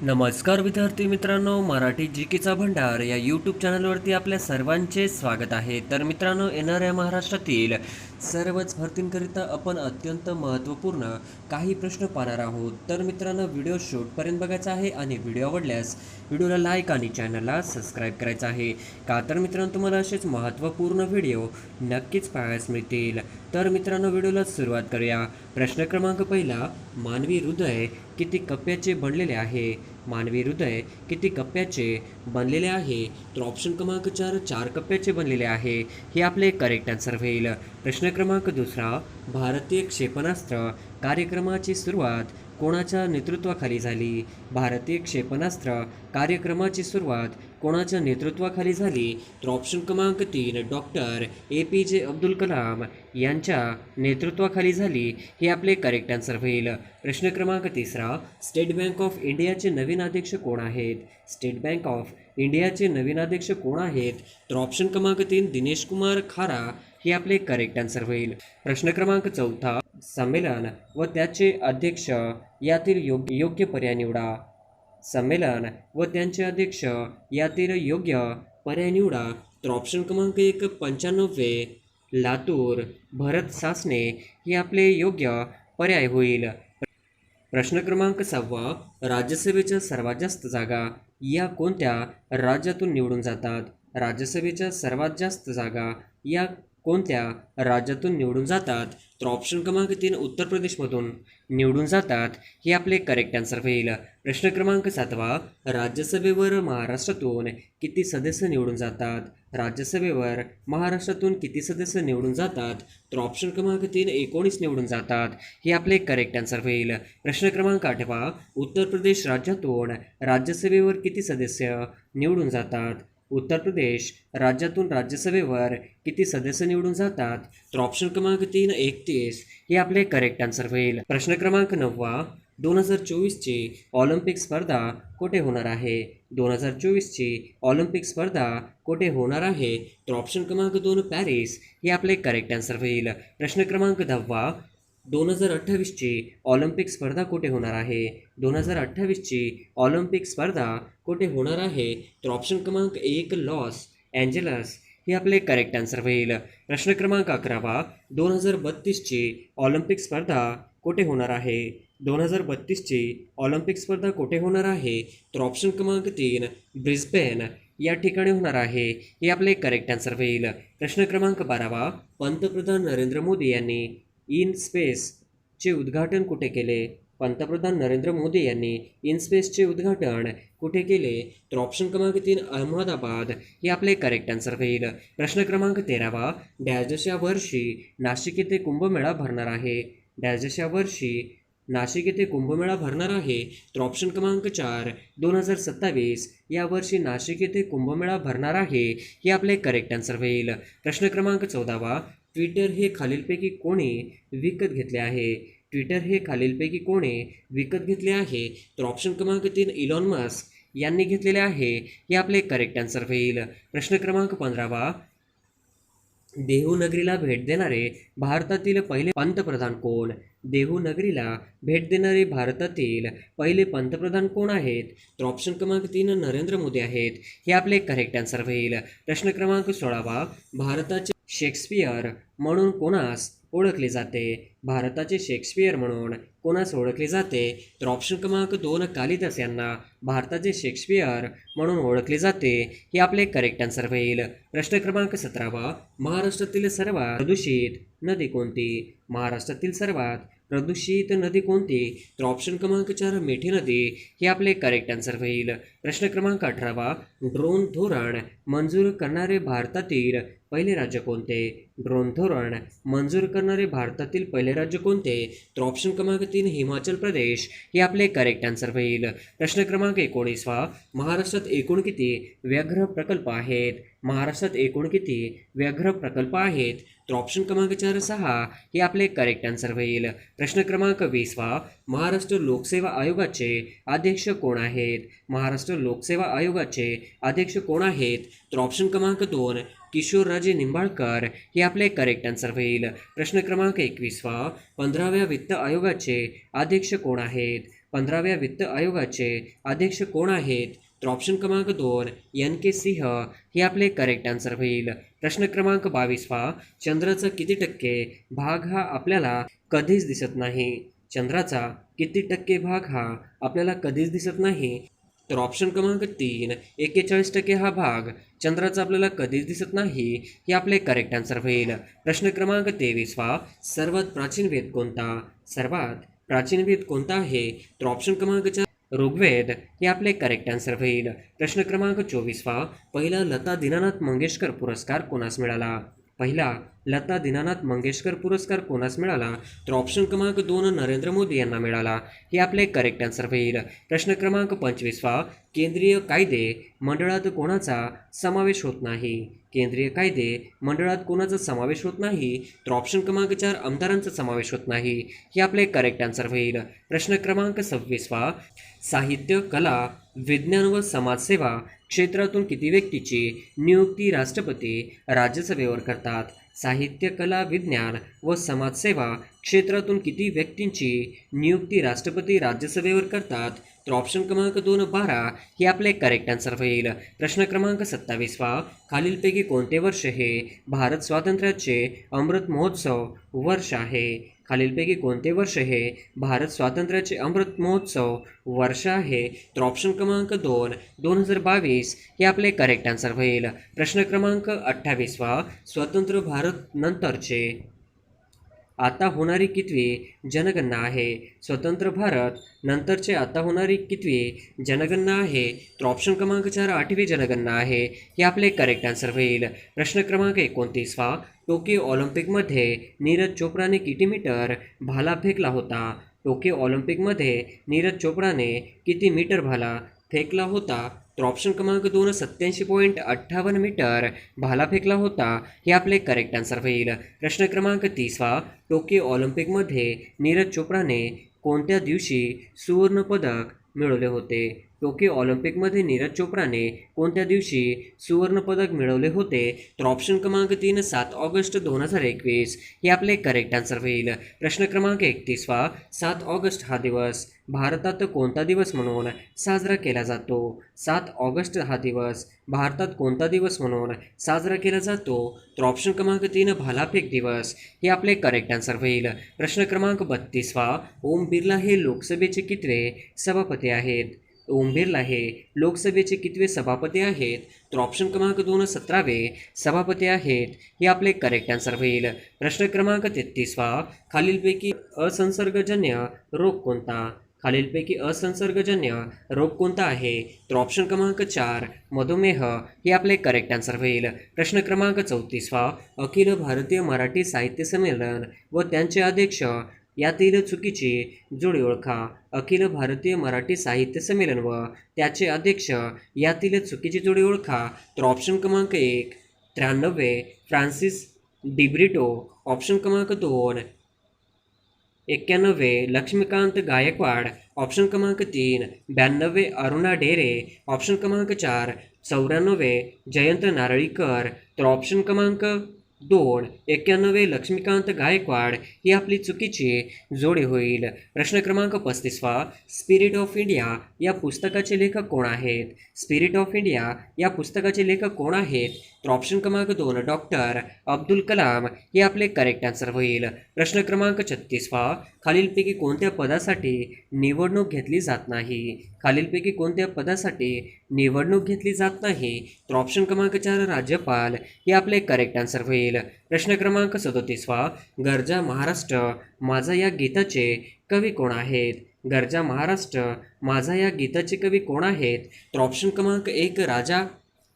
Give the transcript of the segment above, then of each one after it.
नमस्कार विद्यार्थी मित्रांनो, मराठी जीकेचा भंडार या यूट्यूब चॅनलवरती आपल्या सर्वांचे स्वागत आहे. तर मित्रांनो, येणाऱ्या महाराष्ट्रातील सर्वच भरतींकरिता आपण अत्यंत महत्त्वपूर्ण काही प्रश्न पाहणार आहोत. तर मित्रांनो, व्हिडिओ शेवटपर्यंत बघायचा आहे आणि व्हिडिओ आवडल्यास व्हिडिओला लाईक आणि चॅनलला सबस्क्राईब करायचं आहे. का तर मित्रांनो, तुम्हाला असेच महत्त्वपूर्ण व्हिडिओ नक्कीच पाहायला मिळतील. तर मित्रांनो, व्हिडिओला सुरुवात करूया. प्रश्न क्रमांक पहिला, मानवी हृदय किती कप्प्याचे बनलेले आहे? मानवी हृदय किती कप्प्याचे बनलेले आहे? तर ऑप्शन क्रमांक 4 कप्प्याचे बनलेले आहे. हे आपले करेक्ट आन्सर होईल. प्रश्न क्रमांक दुसरा, भारतीय क्षेपणास्त्र कार्यक्रमाची सुरुवात कोणाच्या नेतृत्वाखाली झाली? भारतीय क्षेपणास्त्र कार्यक्रमाची सुरुवात कोणाच्या नेतृत्वाखाली झाली? तर ऑप्शन क्रमांक 3 डॉक्टर APJ अब्दुल कलाम यांच्या नेतृत्वाखाली झाली. हे आपले करेक्ट आन्सर होईल. प्रश्न क्रमांक तिसरा, स्टेट बँक ऑफ इंडियाचे नवीन अध्यक्ष कोण आहेत? स्टेट बँक ऑफ इंडियाचे नवीन अध्यक्ष कोण आहेत? तर ऑप्शन क्रमांक 3 दिनेश कुमार खारा हे आपले करेक्ट आन्सर होईल. प्रश्न क्रमांक चौथा, संमेलन व त्याचे अध्यक्ष यातील योग्य पर्याय निवडा. संमेलन व त्यांचे अध्यक्ष यातील योग्य पर्याय निवडा. तर ऑप्शन क्रमांक 1 95 लातूर भरत सासणे हे आपले योग्य पर्याय होईल. प्रश्न क्रमांक 6, राज्यसभेच्या सर्वात जास्त जागा या कोणत्या राज्यातून निवडून जातात? राज्यसभेच्या सर्वात जास्त जागा या कोणत्या राज्यातून निवडून जातात? तर ऑप्शन क्रमांक 3 उत्तर प्रदेशमधून निवडून जातात. हे आपले करेक्ट आन्सर होईल. प्रश्न क्रमांक 7, राज्यसभेवर महाराष्ट्रातून किती सदस्य निवडून जातात? राज्यसभेवर महाराष्ट्रातून किती सदस्य निवडून जातात? तर ऑप्शन क्रमांक 3 19 निवडून जातात. हे आपले करेक्ट आन्सर होईल. प्रश्न क्रमांक 8, उत्तर प्रदेश राज्यातून राज्यसभेवर किती सदस्य निवडून जातात? उत्तर प्रदेश राज्यातून राज्यसभेवर किती सदस्य निवडून जातात? तर ऑप्शन क्रमांक 3 31 हे आपले करेक्ट आन्सर होईल. प्रश्न क्रमांक 9, 2024ची ऑलिम्पिक स्पर्धा कुठे होणार आहे? 2024ची ऑलिम्पिक स्पर्धा कुठे होणार आहे? तर ऑप्शन क्रमांक 2 पॅरिस हे आपले करेक्ट आन्सर होईल. प्रश्न क्रमांक 10, 2028ची ऑलिम्पिक स्पर्धा कुठे होणार आहे? 2028ची ऑलिम्पिक स्पर्धा कुठे होणार आहे? तर ऑप्शन क्रमांक 1 लॉस एंजेलस हे आपले करेक्ट आन्सर होईल. प्रश्न क्रमांक 11, 2032ची ऑलिम्पिक स्पर्धा कुठे होणार आहे? 2032ची ऑलिम्पिक स्पर्धा कुठे होणार आहे? तर ऑप्शन क्रमांक 3 ब्रिस्बेन या ठिकाणी होणार आहे. हे आपले करेक्ट आन्सर होईल. प्रश्न क्रमांक 12, पंतप्रधान नरेंद्र मोदी यांनी इन स्पेसचे उद्घाटन कुठे केले? पंतप्रधान नरेंद्र मोदी यांनी इन स्पेसचे उद्घाटन कुठे केले? तर ऑप्शन क्रमांक 3 अहमदाबाद हे आपले करेक्ट आन्सर होईल. प्रश्न क्रमांक 13, डॅशच्या वर्षी नाशिक येथे कुंभमेळा भरणार आहे? डॅशच्या वर्षी नाशिक येथे कुंभमेळा भरणार आहे? तर ऑप्शन क्रमांक 4 2027 या वर्षी नाशिक येथे कुंभमेळा भरणार आहे. हे आपले करेक्ट आन्सर होईल. प्रश्न क्रमांक 14, ट्विटर हे खालीलपैकी कोणी विकत घेतले आहे? ट्विटर हे खालीलपैकी कोणी विकत घेतले आहे? तर ऑप्शन क्रमांक 3 इलॉन मस्क यांनी घेतलेले आहे. हे आपले करेक्ट आन्सर होईल. प्रश्न क्रमांक 15, देहूनगरीला भेट देणारे भारतातील पहिले पंतप्रधान कोण? देहूनगरीला भेट देणारे भारतातील पहिले पंतप्रधान कोण आहेत? तर ऑप्शन क्रमांक 3 नरेंद्र मोदी आहेत. हे आपले करेक्ट आन्सर होईल. प्रश्न क्रमांक 16, भारताचे शेक्सपियर म्हणून कोणास ओळखले जाते? भारताचे शेक्सपियर म्हणून कोणास ओळखले जाते? तर ऑप्शन क्रमांक 2 कालिदास यांना भारताचे शेक्सपियर म्हणून ओळखले जाते. हे आपले करेक्ट आन्सर होईल. प्रश्न क्रमांक 17, महाराष्ट्रातील सर्वात प्रदूषित नदी कोणती? महाराष्ट्रातील सर्वात प्रदूषित नदी कोणती? तर ऑप्शन क्रमांक 4 मिठी नदी हे आपले करेक्ट आन्सर होईल. प्रश्न क्रमांक 18, ड्रोन धोरण मंजूर करणारे भारतातील पहिले राज्य कोणते? ड्रोन धोरण मंजूर करणारे भारतातील पहिले राज्य कोणते? तर ऑप्शन क्रमांक 3 हिमाचल प्रदेश हे आपले करेक्ट आन्सर होईल. प्रश्न क्रमांक 19, महाराष्ट्रात एकूण किती व्याघ्र प्रकल्प आहेत? महाराष्ट्रात एकूण किती व्याघ्र प्रकल्प आहेत? तर ऑप्शन क्रमांक 4 6 हे आपले करेक्ट आन्सर होईल. प्रश्न क्रमांक 20, महाराष्ट्र लोकसेवा आयोगाचे अध्यक्ष कोण आहेत? महाराष्ट्र लोकसेवा आयोगाचे अध्यक्ष कोण आहेत? तर ऑप्शन क्रमांक 2 किशोरराजे निंबाळकर हे आपले करेक्ट आन्सर होईल. प्रश्न क्रमांक 21, 15व्या वित्त आयोगाचे अध्यक्ष कोण आहेत? 15व्या वित्त आयोगाचे अध्यक्ष कोण आहेत? तर ऑप्शन क्रमांक 2 NK सिंह हे आपले करेक्ट आन्सर होईल. प्रश्न क्रमांक 22 चंद्राचा किती टक्के भाग हा आपल्याला कधीच दिसत नाही? चंद्राचा किती टक्के भाग हा आपल्याला कधीच दिसत नाही? तर ऑप्शन क्रमांक 3 41% हा भाग चंद्राचा आपल्याला कधीच दिसत नाही हे आपले करेक्ट आन्सर होईल. प्रश्न क्रमांक 23 सर्वात प्राचीन वेद कोणता? सर्वात प्राचीन वेद कोणता आहे? तर ऑप्शन क्रमांक 4 ऋग्वेद हे आपले करेक्ट आन्सर होईल. प्रश्न क्रमांक 24 पहिला लता दीनानाथ मंगेशकर पुरस्कार कोणास मिळाला? पहिला लता दीनानाथ मंगेशकर पुरस्कार कोणास मिळाला? तर ऑप्शन क्रमांक 2 नरेंद्र मोदी यांना मिळाला हे आपले करेक्ट आन्सर होईल. प्रश्न क्रमांक 25 केंद्रीय कायदे मंडळात कोणाचा समावेश होत नाही? केंद्रीय कायदे मंडळात कोणाचा समावेश होत नाही? तर ऑप्शन क्रमांक 4 आमदारांचा समावेश होत नाही हे आपले करेक्ट आन्सर होईल. प्रश्न क्रमांक 26 साहित्य, कला, विज्ञान व समाजसेवा क्षेत्रातून किती व्यक्तीची नियुक्ती राष्ट्रपती राज्यसभेवर करतात? साहित्य, कला, विज्ञान व समाजसेवा क्षेत्रातून किती व्यक्तींची नियुक्ती राष्ट्रपती राज्यसभेवर करतात? तर ऑप्शन क्रमांक 2 12 हे आपले करेक्ट आन्सर होईल. प्रश्न क्रमांक 27 खालीलपैकी कोणते वर्ष हे भारत स्वातंत्र्याचे अमृत महोत्सव वर्ष आहे? खालीलपैकी कोणते वर्ष हे भारत स्वातंत्र्याचे अमृत महोत्सव वर्ष आहे? तर ऑप्शन क्रमांक 2 2022 हे आपले करेक्ट आन्सर होईल. प्रश्न क्रमांक 28 स्वतंत्र भारत नंतरचे आता होणारी कितवी जनगणना आहे? स्वतंत्र भारत नंतरचे आता होणारी कितवी जनगणना आहे? तर ऑप्शन क्रमांक 4 8वी जनगणना आहे हे आपले करेक्ट आन्सर होईल. प्रश्न क्रमांक 29 टोकियो ऑलिम्पिकमध्ये नीरज चोप्राने किती मीटर भाला फेकला होता? टोकियो ऑलिम्पिकमध्ये नीरज चोप्राने किती मीटर भाला फेकला होता? तर ऑप्शन क्रमांक 2 87.58 मीटर भाला फेकला होता हे आपले करेक्ट आन्सर होईल. प्रश्न क्रमांक 30 टोकियो ऑलिम्पिकमध्ये नीरज चोप्राने कोणत्या दिवशी सुवर्णपदक मिळवले होते? टोकियो ऑलिम्पिकमध्ये नीरज चोप्राने कोणत्या दिवशी सुवर्णपदक मिळवले होते? तर ऑप्शन क्रमांक 3 7 ऑगस्ट 2021 हे आपले करेक्ट आन्सर होईल. प्रश्न क्रमांक 31 7 ऑगस्ट हा दिवस भारतात कोणता दिवस म्हणून साजरा केला जातो? 7 ऑगस्ट हा दिवस भारतात कोणता दिवस म्हणून साजरा केला जातो? तर ऑप्शन क्रमांक 3 भालाफेक दिवस हे आपले करेक्ट आन्सर होईल. प्रश्न क्रमांक 32 ओम बिर्ला हे लोकसभेचे कितवे सभापती आहेत? ओम बिर्ला हे लोकसभेचे कितवे सभापती आहेत? तर ऑप्शन क्रमांक 2 17वे सभापती आहेत हे आपले करेक्ट आन्सर होईल. प्रश्न क्रमांक 33 खालीलपैकी असंसर्गजन्य रोग कोणता? खालीलपैकी असंसर्गजन्य रोग कोणता आहे? तर ऑप्शन क्रमांक 4 मधुमेह हे आपले करेक्ट आन्सर होईल. प्रश्न क्रमांक 34 अखिल भारतीय मराठी साहित्य संमेलन व त्यांचे अध्यक्ष यातील चुकीची जोडी ओळखा. अखिल भारतीय मराठी साहित्य संमेलन व त्याचे अध्यक्ष यातील चुकीची जोडी ओळखा. तर ऑप्शन क्रमांक 1 93 फ्रान्सिस डिब्रिटो. ऑप्शन क्रमांक 2 91 लक्ष्मीकांत गायकवाड. ऑप्शन क्रमांक 3 92 अरुणा डेरे. ऑप्शन क्रमांक 4 94 जयंत नारळीकर. तर ऑप्शन क्रमांक 2 91 लक्ष्मीकांत गायकवाड ही आपली चुकीची जोडी होईल. प्रश्न क्रमांक 35 स्पिरिट ऑफ इंडिया या पुस्तकाचे लेखक कोण आहेत? स्पिरिट ऑफ इंडिया या पुस्तकाचे लेखक कोण आहेत? तर ऑप्शन क्रमांक 2 डॉक्टर अब्दुल कलाम हे आपले करेक्ट आन्सर होईल. प्रश्न क्रमांक 36 खालीलपैकी कोणत्या पदासाठी निवडणूक घेतली जात नाही? खालीलपैकी कोणत्या पदासाठी निवडणूक घेतली जात नाही? तर ऑप्शन क्रमांक 4 राज्यपाल हे आपले करेक्ट आन्सर होईल. प्रश्न क्रमांक 37 गरजा महाराष्ट्र माझा या गीताचे कवी कोण आहेत? गरजा महाराष्ट्र माझा या गीताचे कवी कोण आहेत? तर ऑप्शन क्रमांक 1 राजा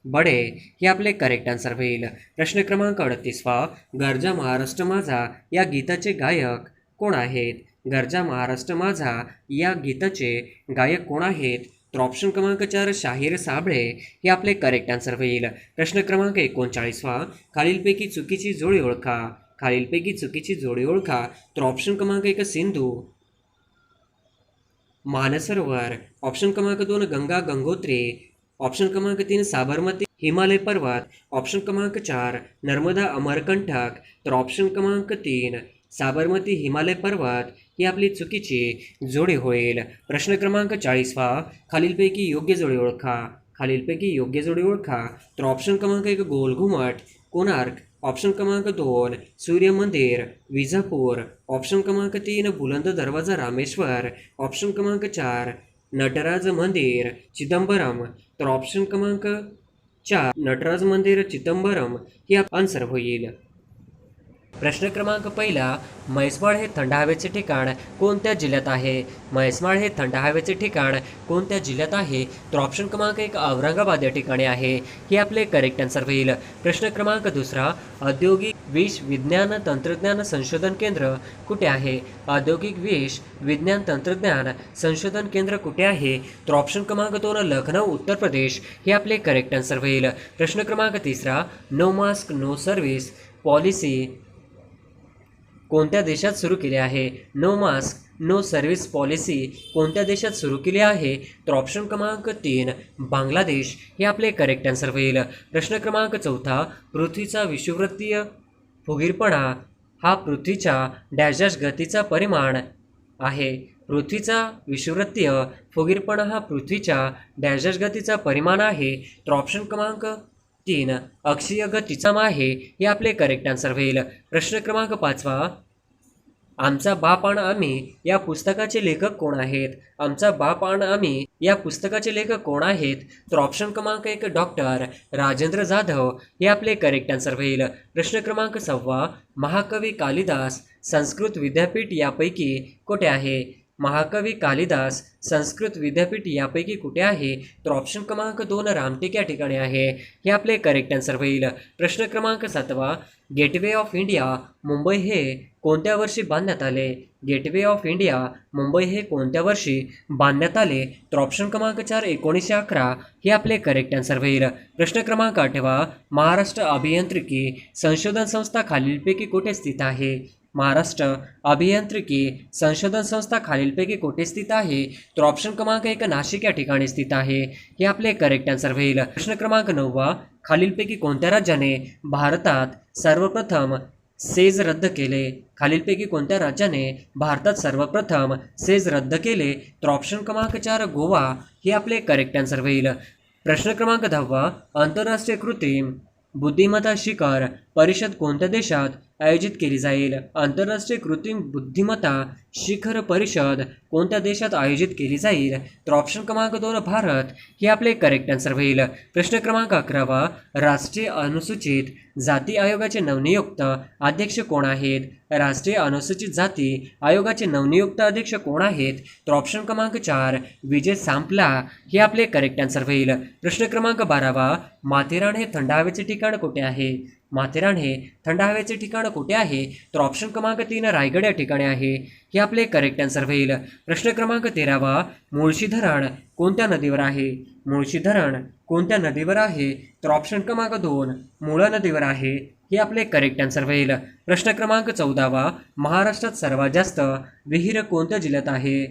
बडे हे आपले करेक्ट आन्सर होईल. प्रश्न क्रमांक 38 गरजा महाराष्ट्र माझा या गीताचे गायक कोण आहेत? गरजा महाराष्ट्र माझा या गीताचे गायक कोण आहेत? तर ऑप्शन क्रमांक 4 शाहीर साबळे हे आपले करेक्ट आन्सर होईल. प्रश्न क्रमांक 39 खालीलपैकी चुकीची जोडी ओळखा. खालीलपैकी चुकीची जोडी ओळखा. तर ऑप्शन क्रमांक 1 सिंधू मानसरोवर. ऑप्शन क्रमांक 2 गंगा गंगोत्री. ऑप्शन क्रमांक 3 साबरमती हिमालय पर्वत. ऑप्शन क्रमांक 4 नर्मदा अमरकंटक. तर ऑप्शन क्रमांक 3 साबरमती हिमालय पर्वत ही आपली चुकीची जोडी होईल. प्रश्न क्रमांक 40वा, खालीलपैकी योग्य जोडी ओळखा. खालीलपैकी योग्य जोडी ओळखा. तर ऑप्शन क्रमांक 1 गोल घुमट कोणार्क, ऑप्शन क्रमांक 2 सूर्य मंदिर विजापूर, ऑप्शन क्रमांक 3 बुलंद दरवाजा रामेश्वर, ऑप्शन क्रमांक 4 नटराज मंदिर चिदंबरम. तर ऑप्शन क्रमांक 4 नटराज मंदिर चिदंबरम ही आन्सर होईल. प्रश्न क्रमांक पहिला, म्हैसमाळ हे थंड हवेचे ठिकाण कोणत्या जिल्ह्यात आहे? म्हैसमाळ हे थंड हवेचे ठिकाण कोणत्या जिल्ह्यात आहे? तर ऑप्शन क्रमांक 1 औरंगाबाद या ठिकाणी आहे. हे आपले करेक्ट आन्सर होईल. प्रश्न क्रमांक दुसरा, औद्योगिक विष विज्ञान तंत्रज्ञान संशोधन केंद्र कुठे आहे? औद्योगिक विष विज्ञान तंत्रज्ञान संशोधन केंद्र कुठे आहे? तर ऑप्शन क्रमांक 2 लखनौ उत्तर प्रदेश हे आपले करेक्ट आन्सर होईल. प्रश्न क्रमांक तिसरा, no mask no service policy कोणत्या देशात सुरू केली आहे? No mask no service policy कोणत्या देशात सुरू केली आहे? तर ऑप्शन क्रमांक 3 बांगलादेश हे आपले करेक्ट आन्सर होईल. प्रश्न क्रमांक चौथा, पृथ्वीचा विषुववृत्तीय फुगीरपणा हा पृथ्वीच्या डॅश डॅश गतीचा परिमाण आहे. पृथ्वीचा विषुववृत्तीय फुगीरपणा हा पृथ्वीच्या डॅश डॅश गतीचा परिमाण आहे. तर ऑप्शन क्रमांक 3 अक्षीय गतीचा आहे. हे आपले करेक्ट आन्सर होईल. प्रश्न क्रमांक 5वा, आमचा बाप आणि आम्ही या पुस्तकाचे लेखक कोण आहेत? आमचा बाप आणि आम्ही या पुस्तकाचे लेखक कोण आहेत? तर ऑप्शन क्रमांक 1 डॉक्टर राजेंद्र जाधव हे आपले करेक्ट आन्सर होईल. प्रश्न क्रमांक 6, महाकवी कालिदास संस्कृत विद्यापीठ यापैकी कुठे आहे? महाकवी कालिदास संस्कृत विद्यापीठ यापैकी कुठे आहे? तर ऑप्शन क्रमांक 2 रामटेक या ठिकाणी आहे. हे आपले करेक्ट आन्सर होईल. प्रश्न क्रमांक 7, गेटवे ऑफ इंडिया मुंबई हे कोणत्या वर्षी बांधण्यात आले? गेटवे ऑफ इंडिया मुंबई हे कोणत्या वर्षी बांधण्यात आले? तर ऑप्शन क्रमांक 4 1911 हे आपले करेक्ट आन्सर होईल. प्रश्न क्रमांक 8, महाराष्ट्र अभियांत्रिकी संशोधन संस्था खालीलपैकी कुठे स्थित आहे? महाराष्ट्र अभियांत्रिकी संशोधन संस्था खालीलपैकी कुठे स्थित आहे? तर ऑप्शन क्रमांक 1 नाशिक या ठिकाणी स्थित आहे. हे आपले करेक्ट आन्सर होईल. प्रश्न क्रमांक 9, खालीलपैकी कोणत्या राज्याने भारतात सर्वप्रथम सेज रद्द केले? खालीलपैकी कोणत्या राज्याने भारतात सर्वप्रथम सेज रद्द केले? तर ऑप्शन क्रमांक 4 गोवा हे आपले करेक्ट आन्सर होईल. प्रश्न क्रमांक 10, आंतरराष्ट्रीय कृत्रिम बुद्धिमत्ता शिखर परिषद कोणत्या देशात आयोजित केली जाईल? आंतरराष्ट्रीय कृत्रिम बुद्धिमत्ता शिखर परिषद कोणत्या देशात आयोजित केली जाईल? तर ऑप्शन क्रमांक 2 भारत हे आपले करेक्ट आन्सर होईल. प्रश्न क्रमांक 11, राष्ट्रीय अनुसूचित जाती आयोगाचे नवनियुक्त अध्यक्ष कोण आहेत? राष्ट्रीय अनुसूचित जाती आयोगाचे नवनियुक्त अध्यक्ष कोण आहेत? तर ऑप्शन क्रमांक 4 विजय सांपला हे आपले करेक्ट आन्सर होईल. प्रश्न क्रमांक 12, माथेरान हे थंड हवेचे ठिकाण कुठे आहे? माथेरान हे थंड हवेचे ठिकाण कुठे आहे? तर ऑप्शन क्रमांक 3 रायगड या ठिकाणी आहे. हे आपले करेक्ट आन्सर होईल. प्रश्न क्रमांक 13, मुळशी धरण कोणत्या नदीवर आहे? मुळशी धरण कोणत्या नदीवर आहे? तर ऑप्शन क्रमांक 2 मुळा नदीवर आहे. हे आपले करेक्ट आन्सर होईल. प्रश्न क्रमांक 14, महाराष्ट्रात सर्वात जास्त विहीर कोणत्या जिल्ह्यात आहे?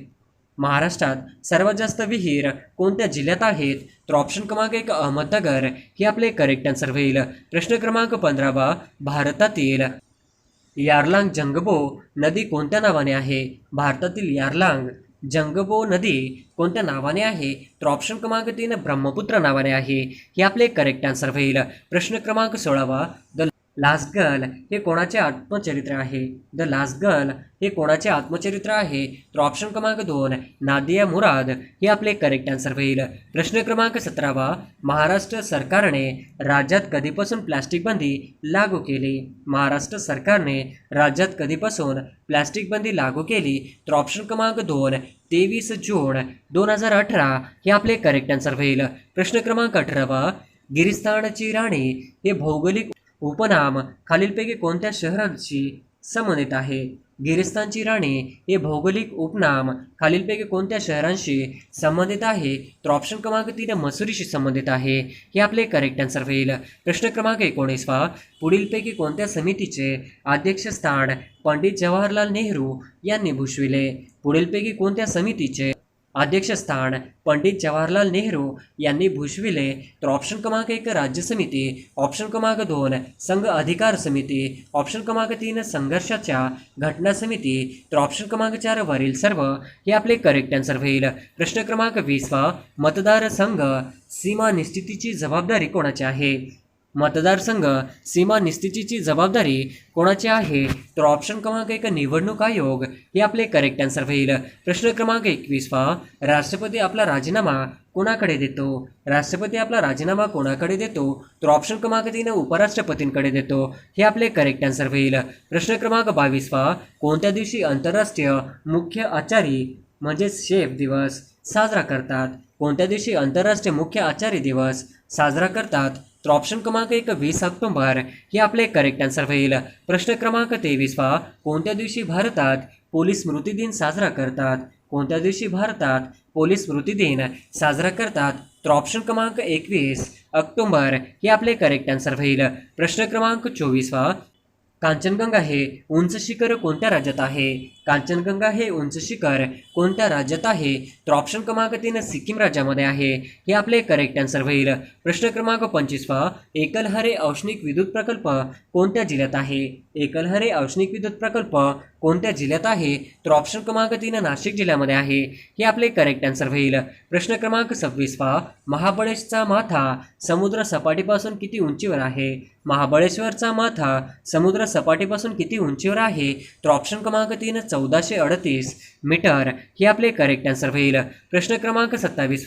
महाराष्ट्रात सर्वात जास्त विहीर कोणत्या जिल्ह्यात आहेत? तर ऑप्शन क्रमांक 1 अहमदनगर हे आपले करेक्ट आन्सर होईल. प्रश्न क्रमांक 15, भारतातील यारलांग जंगबो नदी कोणत्या नावाने आहे? भारतातील यारलांग जंगबो नदी कोणत्या नावाने आहे? तर ऑप्शन क्रमांक 3 ब्रह्मपुत्र नावाने आहे. हे आपले करेक्ट आन्सर होईल. प्रश्न क्रमांक 16, द लास्ट गर्ल हे कोणाचे आत्मचरित्र आहे? द लास्ट गर्ल हे कोणाचे आत्मचरित्र आहे? तर ऑप्शन क्रमांक 2 नादिया मुराद हे आपले करेक्ट आन्सर होईल. प्रश्न क्रमांक 17, महाराष्ट्र सरकारने राज्यात कधीपासून प्लास्टिक बंदी लागू केली? महाराष्ट्र सरकारने राज्यात कधीपासून प्लास्टिक बंदी लागू केली? तर ऑप्शन क्रमांक 2 23 जून 2018 हे आपले करेक्ट आन्सर होईल. प्रश्न क्रमांक 18, गिरिस्तानची राणी हे भौगोलिक उपनाम खालीलपैकी कोणत्या शहरांशी संबंधित आहे? गिरिस्तानची राणी हे भौगोलिक उपनाम खालीलपैकी कोणत्या शहरांशी संबंधित आहे? तर ऑप्शन क्रमांक 3 मसुरीशी संबंधित आहे. हे आपले करेक्ट आन्सर होईल. प्रश्न क्रमांक 19, पुढीलपैकी कोणत्या समितीचे अध्यक्षस्थान पंडित जवाहरलाल नेहरू यांनी भूषविले? पुढीलपैकी कोणत्या समितीचे अध्यक्षस्थान पंडित जवाहरलाल नेहरू यांनी भूषविले. तर ऑप्शन क्रमांक 1 राज्य समिती, ऑप्शन क्रमांक 2 संघ अधिकार समिती, ऑप्शन क्रमांक 3 संघर्षाच्या घटना समिती, तर ऑप्शन क्रमांक 4 वरील सर्व हे आपले करेक्ट आन्सर होईल. प्रश्न क्रमांक 20 मतदारसंघ सीमा निश्चितीची जबाबदारी कोणाची आहे? मतदारसंघ सीमा निश्चितीची जबाबदारी कोणाची आहे? तर ऑप्शन क्रमांक 1 निवडणूक आयोग हे आपले करेक्ट आन्सर होईल. प्रश्न क्रमांक 21 राष्ट्रपती आपला राजीनामा कोणाकडे देतो? राष्ट्रपती आपला राजीनामा कोणाकडे देतो? तर ऑप्शन क्रमांक 3 उपराष्ट्रपतींकडे देतो हे आपले करेक्ट आन्सर होईल. प्रश्न क्रमांक 22 कोणत्या दिवशी आंतरराष्ट्रीय मुख्य आचारी म्हणजेच शेफ दिवस साजरा करतात? कोणत्या दिवशी आंतरराष्ट्रीय मुख्य आचारी दिवस साजरा करतात? तर ऑप्शन क्रमांक 1 20 ऑक्टोबर हे आपले करेक्ट आन्सर होईल. प्रश्न क्रमांक 23 कोणत्या दिवशी भारतात पोलीस स्मृती दिन साजरा करतात? कोणत्या दिवशी भारतात पोलीस स्मृती दिन साजरा करतात? तर ऑप्शन क्रमांक 21 ऑक्टोबर हे आपले करेक्ट आन्सर होईल. प्रश्न क्रमांक 24 कांचनगंगा हे उंच शिखर कोणत्या राज्यात आहे? कांचनगंगा हे उंच शिखर कोणत्या राज्यात आहे? तर ऑप्शन क्रमांक 3 सिक्कीम राज्यामध्ये आहे हे आपले करेक्ट आन्सर होईल. प्रश्न क्रमांक 25 एकलहरे औष्णिक विद्युत प्रकल्प कोणत्या जिल्ह्यात आहे? एकलहरे औष्णिक विद्युत प्रकल्प कोणत्या जिल्ह्यात आहे? तर ऑप्शन क्रमांक 3 नाशिक जिल्ह्यामध्ये आहे हे आपले करेक्ट आन्सर होईल. प्रश्न क्रमांक 26 महाबळेश्वरचा माथा समुद्र सपाटीपासून किती उंचीवर आहे? महाबळेश्वरचा माथा समुद्र सपाटीपासून किती उंचीवर आहे? तर ऑप्शन क्रमांक 3 1438 मीटर हे आपले करेक्ट आन्सर होईल. प्रश्न क्रमांक 27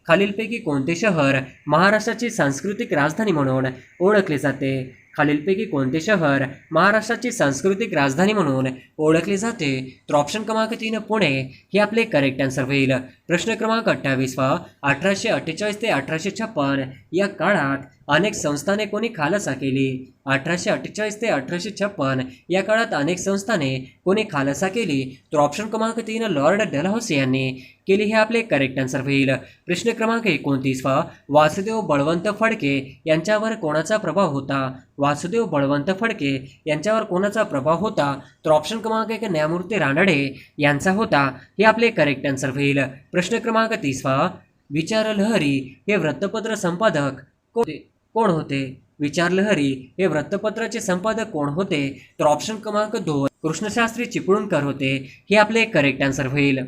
खालीलपैकी कोणते शहर महाराष्ट्राची सांस्कृतिक राजधानी म्हणून ओळखले जाते? खालीलपैकी कोणते शहर महाराष्ट्राची सांस्कृतिक राजधानी म्हणून ओळखले जाते? तर ऑप्शन क्रमांक 3 पुणे हे आपले करेक्ट आन्सर होईल. प्रश्न क्रमांक 28 1848 ते 1856 या काळात अनेक संस्थाने कोणी खालसा केली? 1848 ते 1856 या काळात अनेक संस्थाने कोणी खालसा केली? तर ऑप्शन क्रमांक 3 लॉर्ड डलहौसी यांनी केली हे आपले करेक्ट आन्सर होईल. प्रश्न क्रमांक 29 वासुदेव बळवंत फडके यांच्यावर कोणाचा प्रभाव होता? वासुदेव बळवंत फडके यांच्यावर कोणाचा प्रभाव होता? तर ऑप्शन क्रमांक 1 न्यायमूर्ती रानडे यांचा होता हे आपले करेक्ट आन्सर होईल. प्रश्न क्रमांक 30 विचारलहरी हे वृत्तपत्र संपादक कोण होते? विचारलहरी हे वृत्तपत्राचे संपादक कोण होते? तर ऑप्शन क्रमांक 2 कृष्णशास्त्री चिपळूणकर होते हे आपले करेक्ट आन्सर होईल.